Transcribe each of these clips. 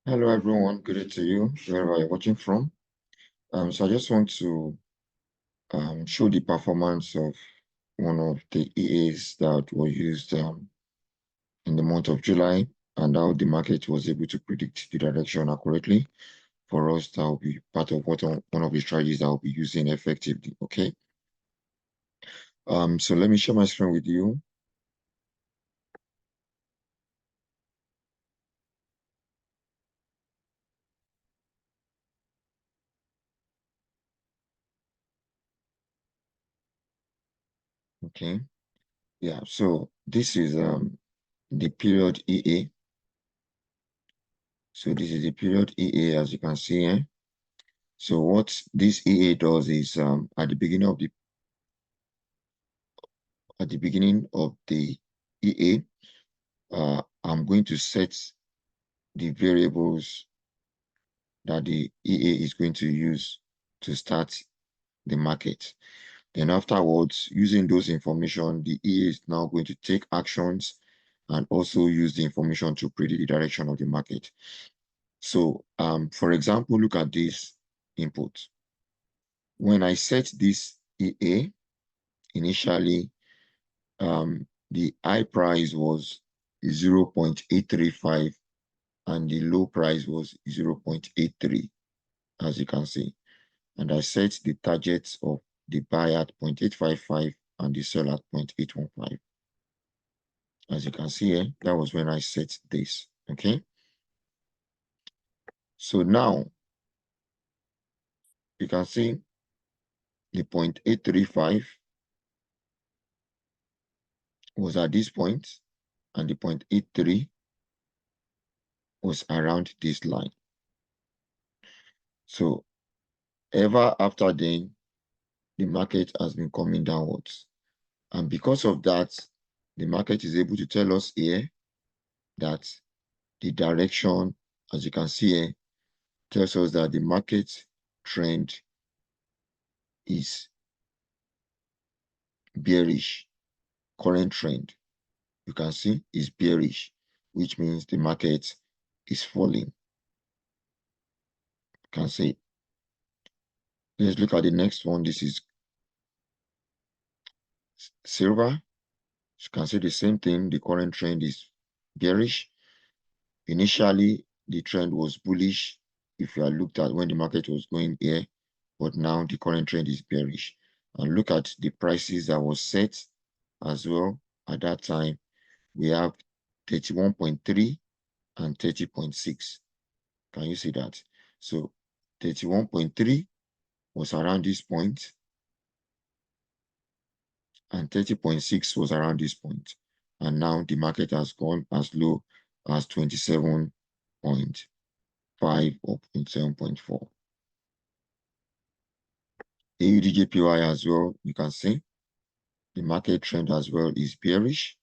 Hello everyone, good day to you, wherever you're watching from. So I just want to show the performance of one of the EAs that was used in the month of July and how the market was able to predict the direction accurately. For us, that will be part of one of the strategies that I'll be using effectively, okay? So let me share my screen with you. Okay, yeah, so this is the period EA. So this is the period EA, as you can see here. So what this EA does is at the beginning of the EA, I'm going to set the variables that the EA is going to use to start the market. Then afterwards, using those information, the EA is now going to take actions and also use the information to predict the direction of the market. So, for example, look at this input. When I set this EA, initially, the high price was 0.835 and the low price was 0.83, as you can see. And I set the targets of the buy at 0.855 and the sell at 0.815. As you can see here, that was when I set this, okay? So now, you can see the 0.835 was at this point, and the 0.83 was around this line. So ever after then, the market has been coming downwards. And because of that, the market is able to tell us here that the direction, as you can see here, tells us that the market trend is bearish. Current trend, you can see, is bearish, which means the market is falling. You can see. Let's look at the next one. This is silver. You can see the same thing. The current trend is bearish. Initially, the trend was bullish if you are looked at when the market was going here, but now the current trend is bearish. And look at the prices that was set as well at that time. We have 31.3 and 30.6. Can you see that? So 31.3 was around this point and 30.6 was around this point. And now the market has gone as low as 27.5 or 7.4. AUDJPY as well, you can see the market trend as well is bearish.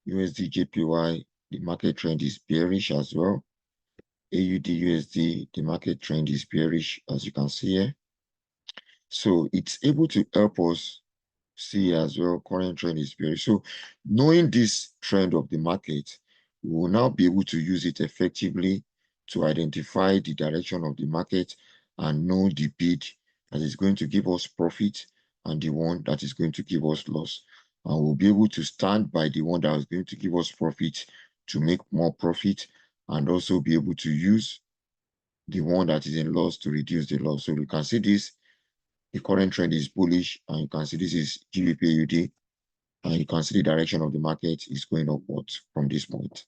USDJPY, the market trend is bearish as well. AUDUSD, the market trend is bearish, as you can see here. So it's able to help us see as well, current trend is bearish. So knowing this trend of the market, we will now be able to use it effectively to identify the direction of the market and know the bid that is going to give us profit and the one that is going to give us loss. And we'll be able to stand by the one that is going to give us profit to make more profit and also be able to use the one that is in loss to reduce the loss. So you can see this, the current trend is bullish, and you can see this is GBPUD, and you can see the direction of the market is going upwards from this point.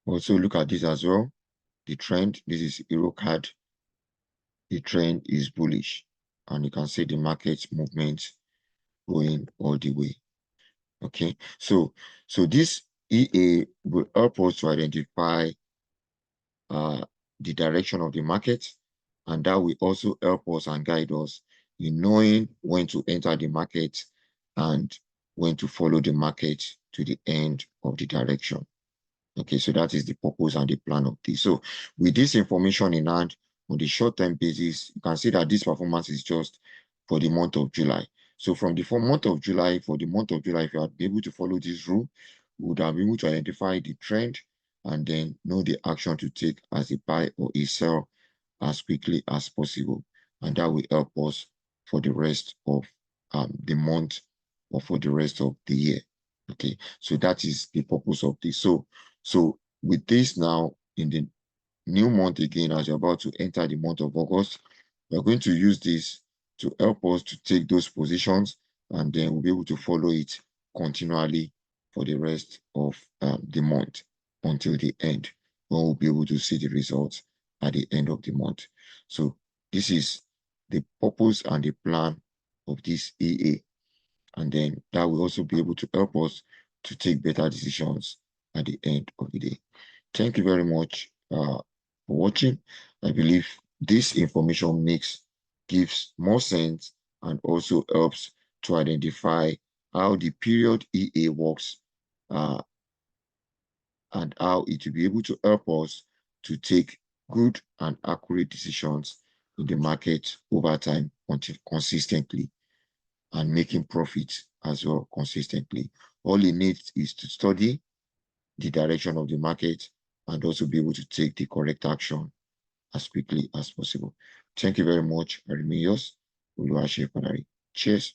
Also look at this as well. The trend, this is EuroCAD. The trend is bullish, and you can see the market movement going all the way. Okay, so this EA will help us to identify the direction of the market, and that will also help us and guide us in knowing when to enter the market and when to follow the market to the end of the direction. Okay, so that is the purpose and the plan of this. So with this information in hand, on the short-term basis, you can see that this performance is just for the month of July. So from the month of July, if you are able to follow this rule, we would have been able to identify the trend and then know the action to take as a buy or a sell as quickly as possible. And that will help us for the rest of the month or for the rest of the year. Okay, so that is the purpose of this. So with this now in the new month again, as you're about to enter the month of August, we're going to use this to help us to take those positions, and then we'll be able to follow it continually for the rest of the month until the end, when we'll be able to see the results at the end of the month. So this is the purpose and the plan of this EA, and then that will also be able to help us to take better decisions at the end of the day. Thank you very much for watching. I believe this information gives more sense and also helps to identify how the period EA works and how it will be able to help us to take good and accurate decisions in the market over time consistently, and making profits as well consistently. All it needs is to study the direction of the market and also be able to take the correct action as quickly as possible. Thank you very much. I remain yours, Oluwaseyi Panari. Cheers.